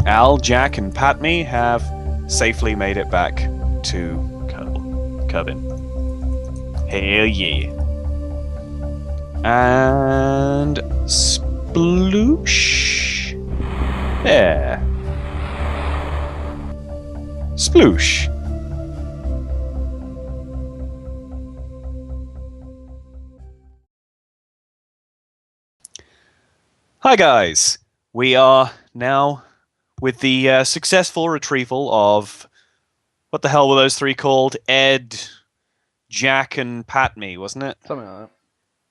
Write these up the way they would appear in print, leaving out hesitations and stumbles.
Al, Jack, and Patme have safely made it back to Kerbin. Hell yeah. And sploosh. There. Sploosh. Hi guys. We are now with the successful retrieval of, what the hell were those three called? Ed, Jack, and Patme, wasn't it? Something like that.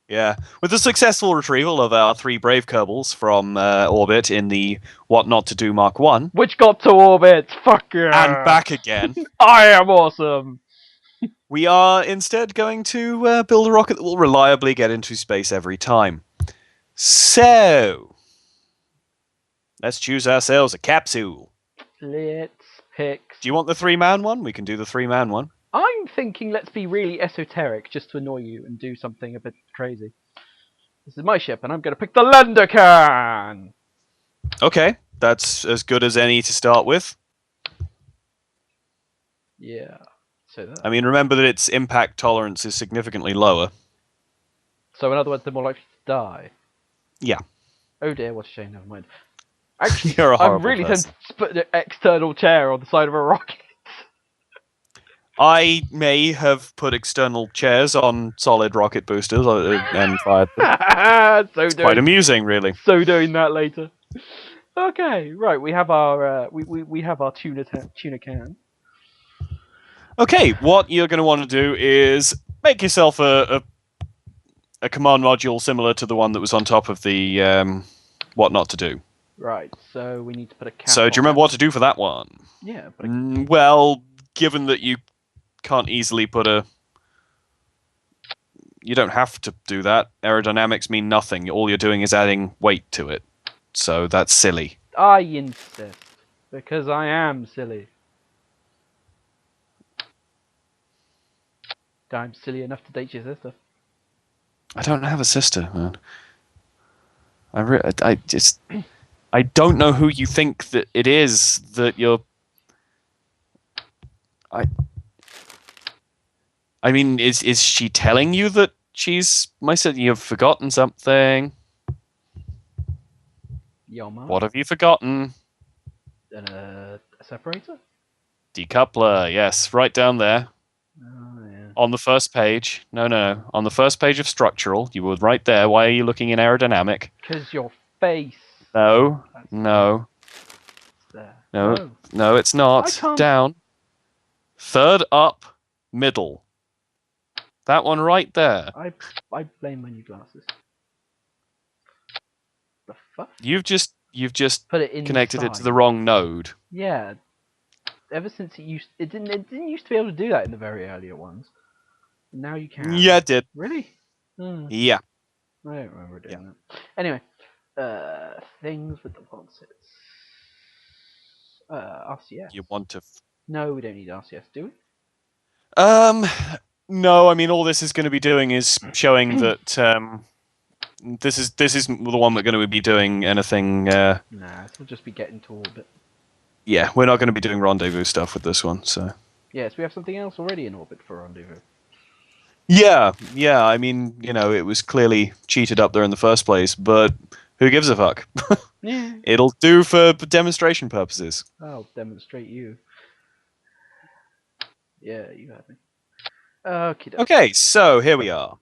Yeah. With the successful retrieval of our three brave Kerbals from orbit in the What Not to Do Mark 1. Which got to orbit! Fuck yeah! And back again. I am awesome! We are instead going to build a rocket that will reliably get into space every time. So, let's choose ourselves a capsule. Let's pick... Do you want the three-man one? We can do the three-man one. I'm thinking let's be really esoteric just to annoy you and do something a bit crazy. This is my ship and I'm going to pick the Lendercan! Okay, that's as good as any to start with. Yeah. So that. I mean, remember that its impact tolerance is significantly lower. So in other words, they're more likely to die. Yeah. Oh dear, what a shame, never mind. Actually, You're a horrible I'm really person. tempted to put an external chair on the side of a rocket. I may have put external chairs on solid rocket boosters and fired them. It's quite amusing, really. So doing that later. Okay, right. We have our we have our tuna can. Okay, what you're going to want to do is make yourself a command module similar to the one that was on top of the what not to do. Right. So we need to put a cap. So do you remember what to do for that one? Yeah. Well, given that you can't easily put a... You don't have to do that. Aerodynamics mean nothing. All you're doing is adding weight to it. So that's silly. I insist. Because I am silly. I'm silly enough to date your sister. I don't have a sister, man. I don't know who you think that it is that you're... I mean, is she telling you that she's my sister? You've forgotten something. Yo, man. What have you forgotten? A separator? Decoupler, yes, right down there. Oh, yeah. On the first page. No. On the first page of structural, you were right there. Why are you looking in aerodynamic? Because your face. No. That's No. there. No. Oh. No, it's not. Down. Third up, middle. That one right there. I blame my new glasses. The fuck? You've just put it connected it to the wrong node. Yeah. Ever since it didn't used to be able to do that in the very earlier ones. Now you can. Yeah, it did. Really? Yeah. I don't remember doing that. Anyway, things with the wants. RCS. You want to... No, we don't need RCS, do we? No, I mean, all this is going to be doing is showing that this is the one we're going to be doing anything... Nah, it'll just be getting to orbit. Yeah, we're not going to be doing rendezvous stuff with this one, so... Yes, we have something else already in orbit for rendezvous. Yeah, I mean, you know, it was clearly cheated up there in the first place, but who gives a fuck? Yeah. It'll do for demonstration purposes. I'll demonstrate you. Yeah, you had me. Okay, so here we are.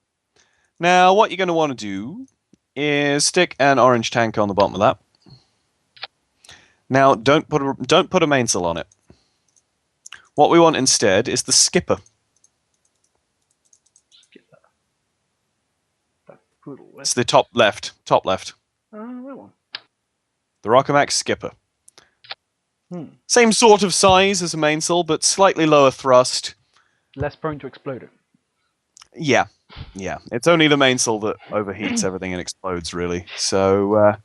Now, what you're going to want to do is stick an orange tank on the bottom of that. Now, don't put a mainsail on it. What we want instead is the skipper. Skipper. That poodle. It's the top left. Top left. That one. The Rockomax skipper. Same sort of size as a mainsail, but slightly lower thrust. Less prone to exploding. Yeah. It's only the mainsail that overheats everything and explodes, really. So,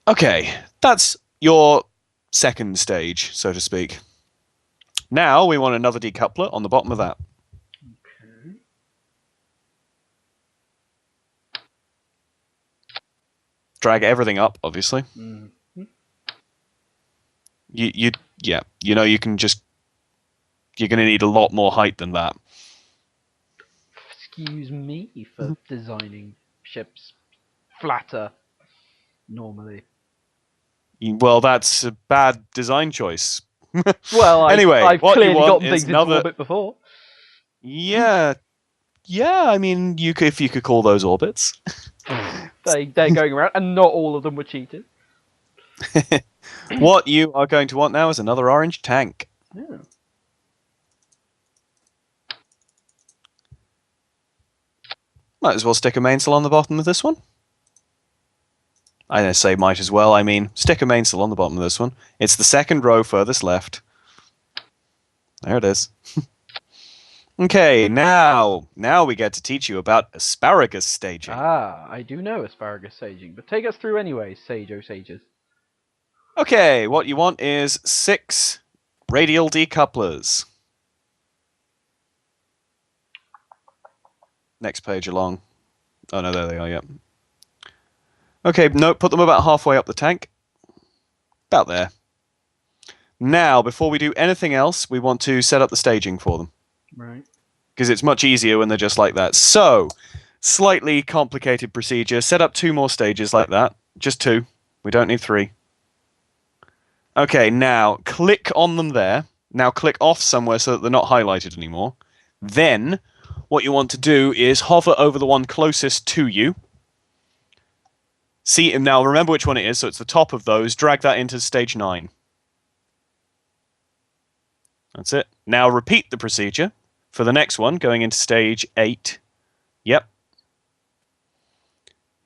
okay, that's your second stage, so to speak. Now we want another decoupler on the bottom of that. Okay. Drag everything up, obviously. Yeah, you can just you're going to need a lot more height than that. Excuse me for designing ships flatter normally. Well, that's a bad design choice. Well, Anyway, I've what you clearly want gotten is things into another. orbit before. Yeah, yeah. I mean, if you could call those orbits. They're going around, and not all of them were cheated. What you are going to want now is another orange tank. Yeah. Might as well stick a mainsail on the bottom of this one. I didn't say might as well. I mean, stick a mainsail on the bottom of this one. It's the second row furthest left. There it is. Okay, now we get to teach you about asparagus staging. Ah, I do know asparagus saging, but take us through anyway, sage o sages. Okay, what you want is 6 radial decouplers. Next page along. Oh no, there they are, yep. Okay, no, put them about halfway up the tank. About there. Now, before we do anything else, we want to set up the staging for them. Right. Because it's much easier when they're just like that. So, slightly complicated procedure. Set up 2 more stages like that. Just 2. We don't need 3. Okay, now click on them there. Now click off somewhere so that they're not highlighted anymore. Then, what you want to do is hover over the one closest to you. See, now remember which one it is, so it's the top of those. Drag that into stage 9. That's it. Now repeat the procedure for the next one, going into stage 8. Yep.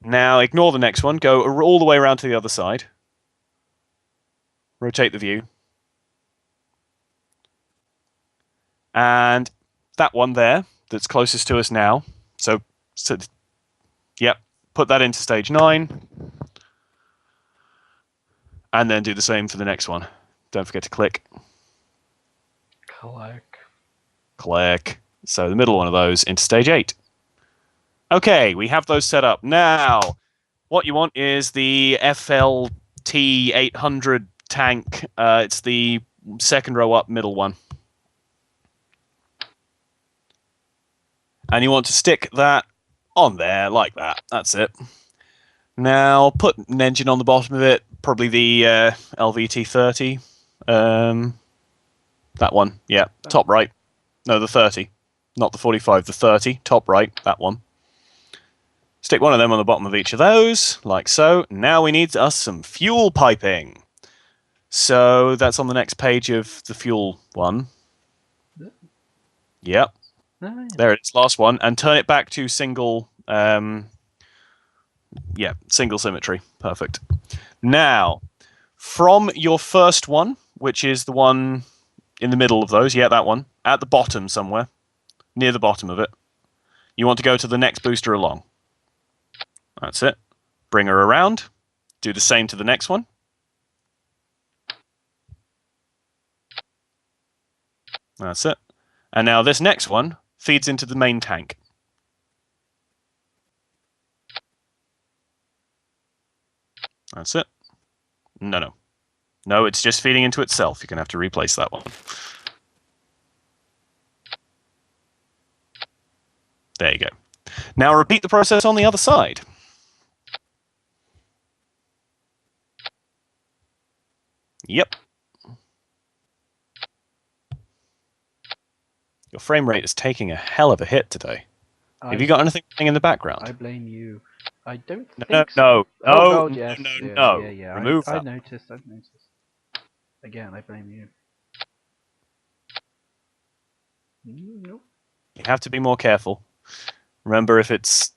Now ignore the next one. Go all the way around to the other side. Rotate the view. And that one there, that's closest to us now. So yep. Put that into stage 9. And then do the same for the next one. Don't forget to click. Click. Click. So the middle one of those into stage 8. Okay, we have those set up. Now, what you want is the FLT 800 tank. It's the second row up, middle one. And you want to stick that on there like that. That's it. Now, put an engine on the bottom of it. Probably the LVT-30. That one. Yeah, top right. No, the 30. Not the 45, the 30. Top right, that one. Stick one of them on the bottom of each of those, like so. Now we need us some fuel piping. So that's on the next page of the fuel one. Yep. Oh, yeah. There it is, last one. And turn it back to single, single symmetry. Perfect. Now, from your first one, which is the one in the middle of those, yeah, that one, at the bottom somewhere, near the bottom of it, you want to go to the next booster along. That's it. Bring her around. Do the same to the next one. That's it. And now this next one feeds into the main tank. That's it. No. No, it's just feeding into itself. You're going to have to replace that one. There you go. Now repeat the process on the other side. Yep. Your frame rate is taking a hell of a hit today. Have you got anything playing in the background? I blame you. I don't think No. so. Oh, God, yes. No. Yeah. Remove that. I've noticed. Again, I blame you. Nope. You have to be more careful. Remember, if it's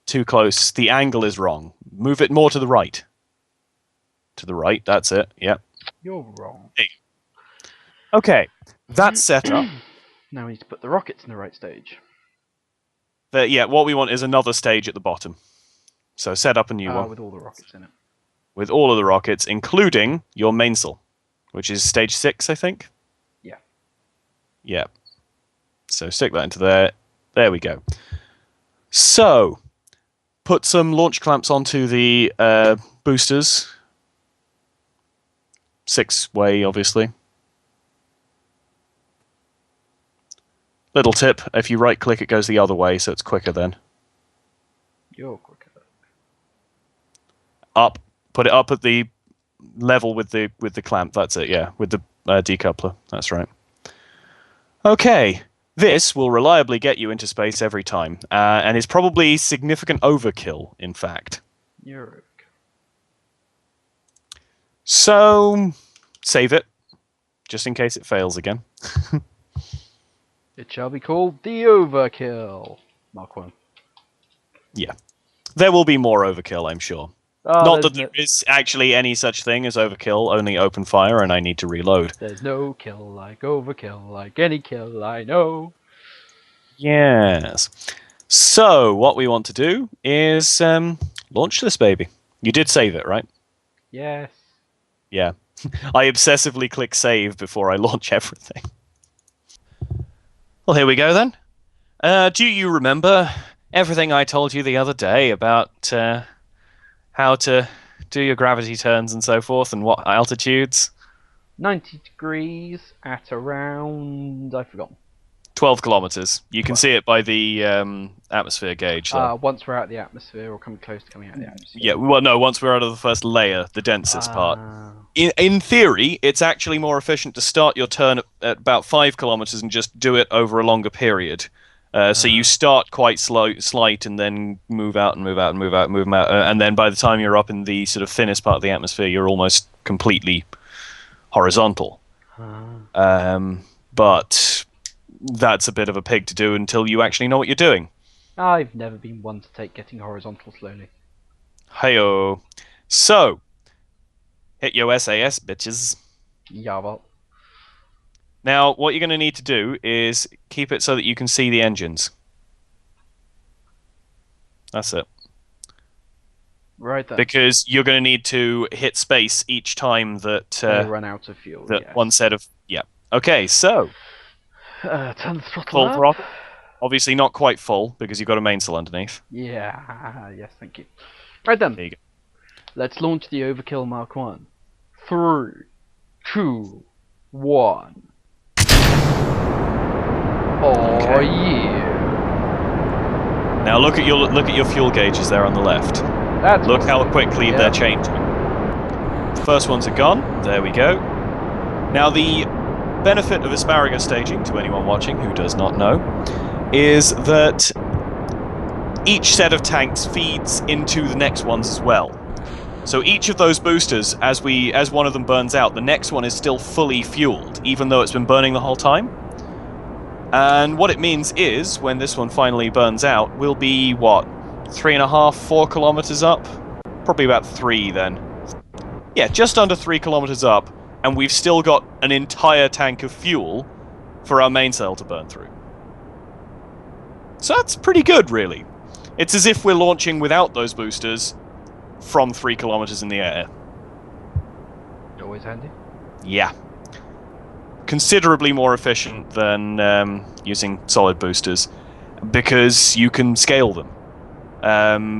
too close, the angle is wrong. Move it more to the right. To the right, that's it. Yep. You're wrong. Hey. Okay, that's set up. Now we need to put the rockets in the right stage. What we want is another stage at the bottom. So set up a new one. With all the rockets in it. With all of the rockets, including your mainsail, which is stage 6, I think? Yeah. Yeah. So stick that into there. There we go. So, put some launch clamps onto the boosters. 6-way, obviously. Little tip, if you right-click, it goes the other way, so it's quicker then. You're quicker. Up. Put it up at the level with the clamp. That's it, yeah. With the decoupler. That's right. Okay. This will reliably get you into space every time, and is probably significant overkill, in fact. You're okay. So, save it, just in case it fails again. It shall be called the Overkill. Mark 1. Yeah. There will be more overkill, I'm sure. Oh, Not that there is actually any such thing as overkill, only open fire, and I need to reload. There's no kill like overkill, like any kill I know. Yes. So, what we want to do is launch this baby. You did save it, right? Yes. Yeah. I obsessively click save before I launch everything. Well, here we go then. Do you remember everything I told you the other day about how to do your gravity turns and so forth, and what altitudes? 90 degrees at around... I've forgotten. 12 kilometers. You can see it by the atmosphere gauge. Once we're out of the atmosphere, or coming close to coming out of the atmosphere. Yeah, well, no, once we're out of the first layer, the densest part. In theory, it's actually more efficient to start your turn at about 5 kilometers and just do it over a longer period. So you start quite slight, and then move out and move out and move out and move out, and then by the time you're up in the sort of thinnest part of the atmosphere, you're almost completely horizontal. But that's a bit of a pig to do until you actually know what you're doing. I've never been one to take getting horizontal slowly. Heyo. So, hit your SAS, bitches. Yeah, well. Now, what you're going to need to do is keep it so that you can see the engines. That's it. Right then. Because you're going to need to hit space each time that they run out of fuel. That yes. one set of Okay, so turn the throttle full up. throttle. Obviously not quite full because you've got a mainsail underneath. Yeah. Yes, thank you. Right then. There you go. Let's launch the Overkill Mark 1. 3, 2, 1. Oh yeah. Now look at your fuel gauges there on the left. Look how quickly they're changing. The first ones are gone. There we go. Now the benefit of asparagus staging, to anyone watching who does not know, is that each set of tanks feeds into the next ones as well. So each of those boosters, as one of them burns out, the next one is still fully fueled, even though it's been burning the whole time. And what it means is, when this one finally burns out, we'll be, what, 3.5, 4 kilometers up? Probably about 3 then. Yeah, just under 3 kilometers up, and we've still got an entire tank of fuel for our mainsail to burn through. So that's pretty good, really. It's as if we're launching without those boosters from 3 kilometers in the air. Always handy. Yeah. Considerably more efficient than using solid boosters, because you can scale them.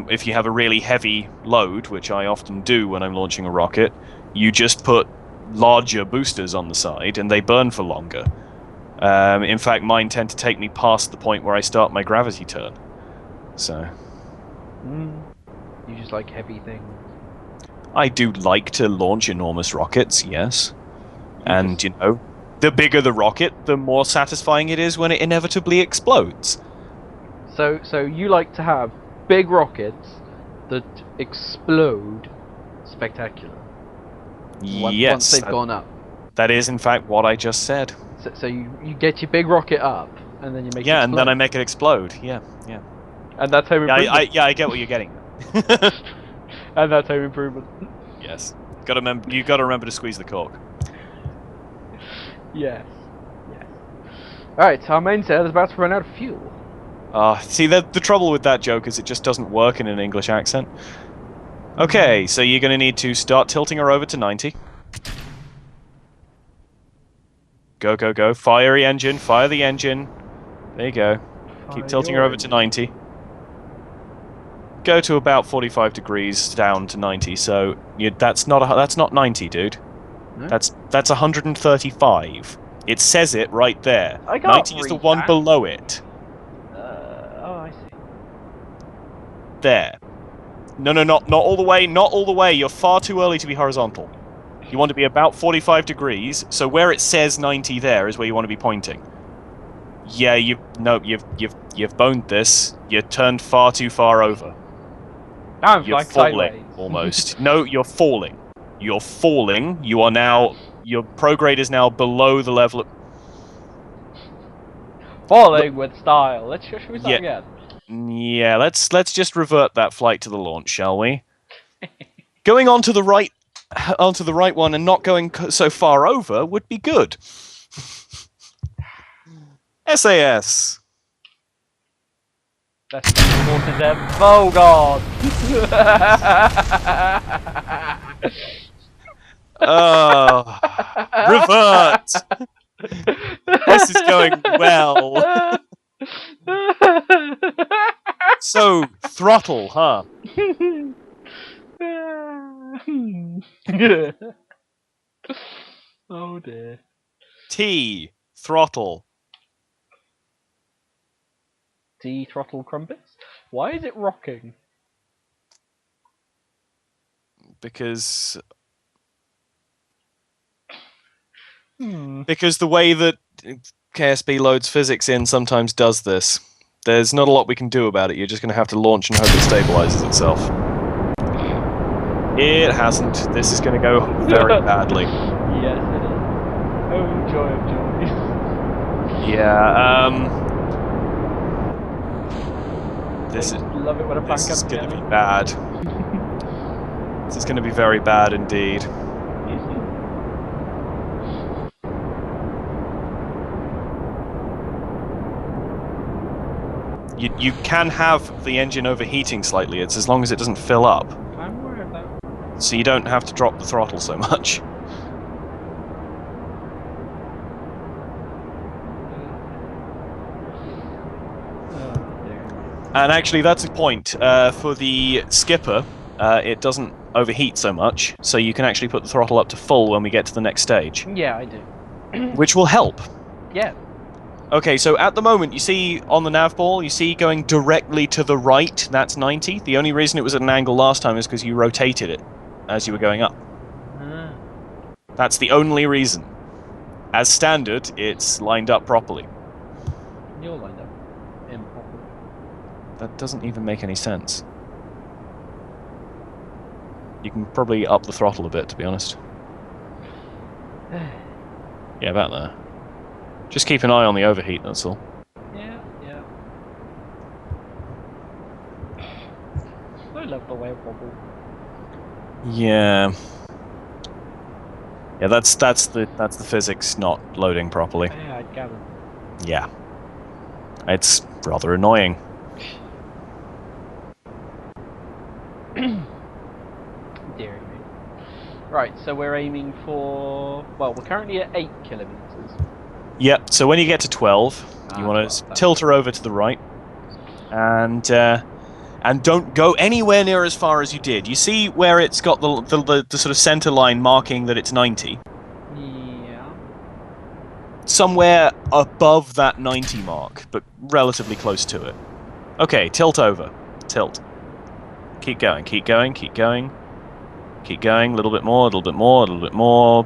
If you have a really heavy load, which I often do when I'm launching a rocket, you just put larger boosters on the side and they burn for longer. In fact, mine tend to take me past the point where I start my gravity turn. So... You just like heavy things? I do like to launch enormous rockets, yes. And, you know, the bigger the rocket, the more satisfying it is when it inevitably explodes. So you like to have big rockets that explode spectacular? Yes. Once they've gone up. That is, in fact, what I just said. So you get your big rocket up, and then you make it explode. Yeah, and then I make it explode. Yeah. And that's home improvement. I get what you're getting. And that's home improvement. Yes. You got to remember to squeeze the cork. Yes. Alright, our mainsail is about to run out of fuel. See, the trouble with that joke is it just doesn't work in an English accent. Okay, so you're going to need to start tilting her over to 90. Go, go, go. Fire the engine. Fire the engine. There you go. Keep tilting her over to 90. Go to about 45 degrees down to 90. So that's not 90, dude. No? That's 135. It says it right there. I can't 90 is the read one that. below it. Oh, I see. There. No, not all the way. Not all the way. You're far too early to be horizontal. You want to be about 45 degrees. So where it says 90 there is where you want to be pointing. Yeah, you've boned this. You turned far too far over. I'm You're flying falling sideways. almost. No, you're falling. You're falling. You are now. Your prograde is now below the level of. Falling with style. Should we start Yeah, again? yeah. Let's just revert that flight to the launch, shall we? Going onto the right one and not going so far over would be good. SAS. Let's forces them. Oh god! Revert. This is going well. So, throttle, huh? Oh dear. T, throttle. D throttle crumpets? Why is it rocking? Because Hmm. the way that KSB loads physics in sometimes does this. There's not a lot we can do about it. You're just going to have to launch and hope it stabilizes itself. It hasn't. This is going to go very badly. Yes, it is. Oh, joy of joys. Yeah, this is... Love it when a plan This comes is going to together. be bad. This is going to be very bad indeed. You can have the engine overheating slightly. It's as long as it doesn't fill up. I'm aware of that. So you don't have to drop the throttle so much. And actually, that's a point. For the skipper, it doesn't overheat so much, so you can actually put the throttle up to full when we get to the next stage. Yeah, I do. Which will help. Yeah. Okay, so at the moment, you see on the nav ball, you see going directly to the right, that's 90. The only reason it was at an angle last time is because you rotated it as you were going up. That's the only reason. As standard, it's lined up properly. You're lined up improperly. That doesn't even make any sense. You can probably up the throttle a bit, to be honest. Yeah, about there. Just keep an eye on the overheat, that's all. Yeah. I love the way it wobbles. Yeah. Yeah, that's the physics not loading properly. Yeah, I'd gather. Yeah. It's rather annoying. Dear me. Right, so we're aiming for... Well, we're currently at 8 kilometers. Yep, so when you get to 12, you want to tilt her over to the right. And don't go anywhere near as far as you did. You see where it's got the sort of center line marking that it's 90? Yeah. Somewhere above that 90 mark, but relatively close to it. Okay, tilt over. Tilt. Keep going, keep going, keep going. Keep going, a little bit more, a little bit more, a little bit more.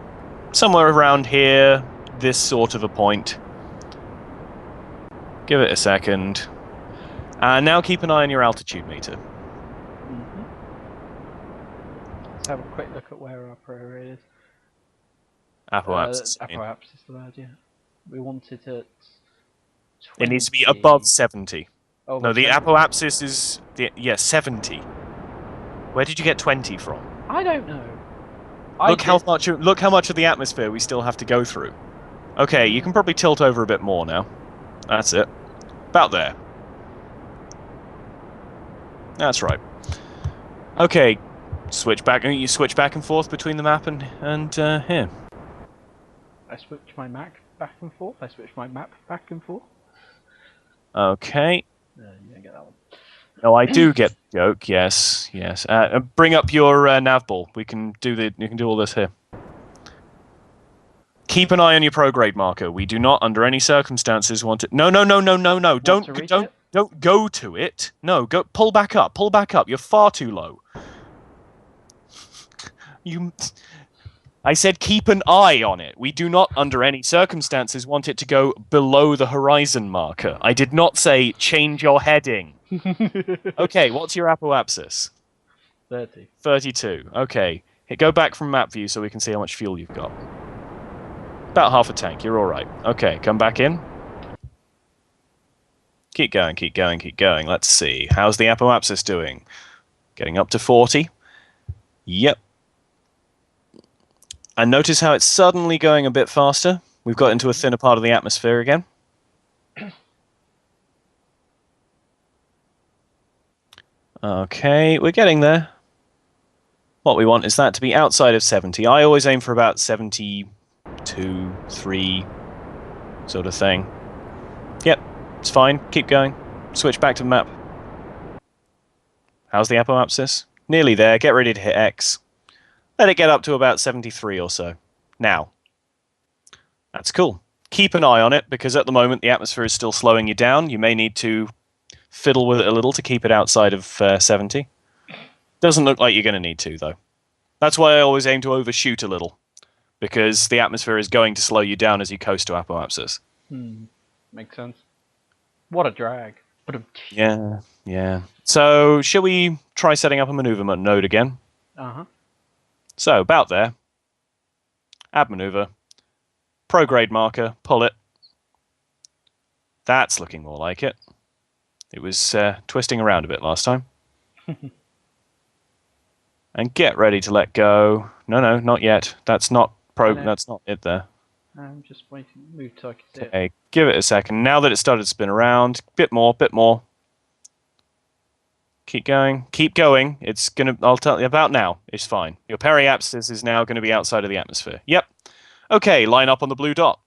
Somewhere around here, this sort of a point. Give it a second. And now keep an eye on your altitude meter. Let's have a quick look at where our prograde is. Apoapsis. Apoapsis is the word, yeah. We want it at 20. It needs to be above 70. Oh, no, the 70. apoapsis is... yeah, 70. Where did you get 20 from? I don't know. Look how much of the atmosphere we still have to go through. Okay, you can probably tilt over a bit more now. That's it. About there. That's right. Okay, switch back. You switch back and forth between the map and here. I switch my Mac back and forth. I switch my map back and forth. Okay. You don't get that one. No, I do get the joke. Yes, yes. Bring up your nav ball. You can do all this here. Keep an eye on your prograde marker. We do not, under any circumstances, want it. No. Don't go to it. No, go. Pull back up. Pull back up. You're far too low. I said keep an eye on it. We do not, under any circumstances, want it to go below the horizon marker. I did not say change your heading. Okay, what's your apoapsis? 30. 32. Okay. Go back from map view so we can see how much fuel you've got. About half a tank. You're all right. Okay, come back in. Keep going, keep going, keep going. Let's see. How's the apoapsis doing? Getting up to 40. Yep. And notice how it's suddenly going a bit faster. We've got into a thinner part of the atmosphere again. Okay, we're getting there. What we want is that to be outside of 70. I always aim for about 72, 3 sort of thing. Yep, it's fine. Keep going. Switch back to the map. How's the apoapsis? Nearly there. Get ready to hit X. Let it get up to about 73 or so. Now. That's cool. Keep an eye on it, because at the moment the atmosphere is still slowing you down. You may need to fiddle with it a little to keep it outside of 70. Doesn't look like you're going to need to, though. That's why I always aim to overshoot a little, because the atmosphere is going to slow you down as you coast to apoapsis. Makes sense. What a drag. Yeah, yeah. So, shall we try setting up a maneuver node again? Uh-huh. So, about there. Add maneuver. Prograde marker. Pull it. That's looking more like it. It was twisting around a bit last time. And get ready to let go. No, not yet. That's not That's not it there. I'm just waiting. Move so I can see it. Okay, give it a second. Now that it started to spin around, bit more. Keep going. Keep going. It's gonna. I'll tell you about now. It's fine. Your periapsis is now going to be outside of the atmosphere. Yep. Okay, line up on the blue dot.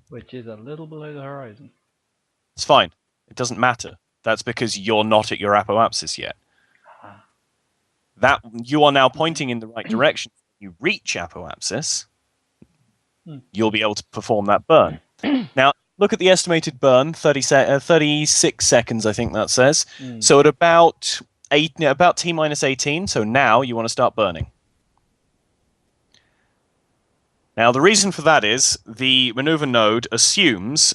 Which is a little below the horizon. It's fine. It doesn't matter. That's because you're not at your apoapsis yet. That you are now pointing in the right direction. You reach apoapsis, you'll be able to perform that burn. Now, look at the estimated burn, 36 seconds, I think that says. So at about T-minus 18, so now you want to start burning. Now, the reason for that is the maneuver node assumes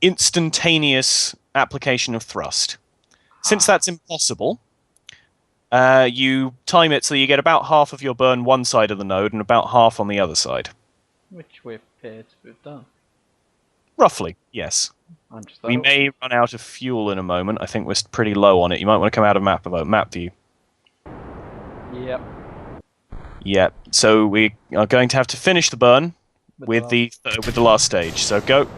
instantaneous application of thrust. Since that's impossible, you time it so you get about half of your burn one side of the node and about half on the other side. Which we appear to have done. Roughly, yes. We may run out of fuel in a moment. I think we're pretty low on it. You might want to come out of map view. Yep. Yeah, so we are going to have to finish the burn with the last stage. So go.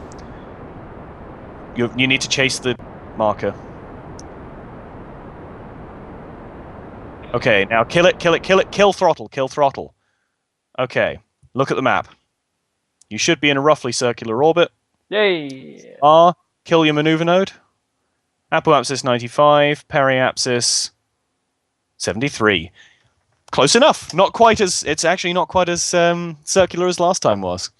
You need to chase the marker. Okay, now kill it, kill throttle. Okay, look at the map. You should be in a roughly circular orbit. Yay! Kill your maneuver node. Apoapsis 95, periapsis 73. Close enough. Not quite as. It's actually not quite as circular as last time was.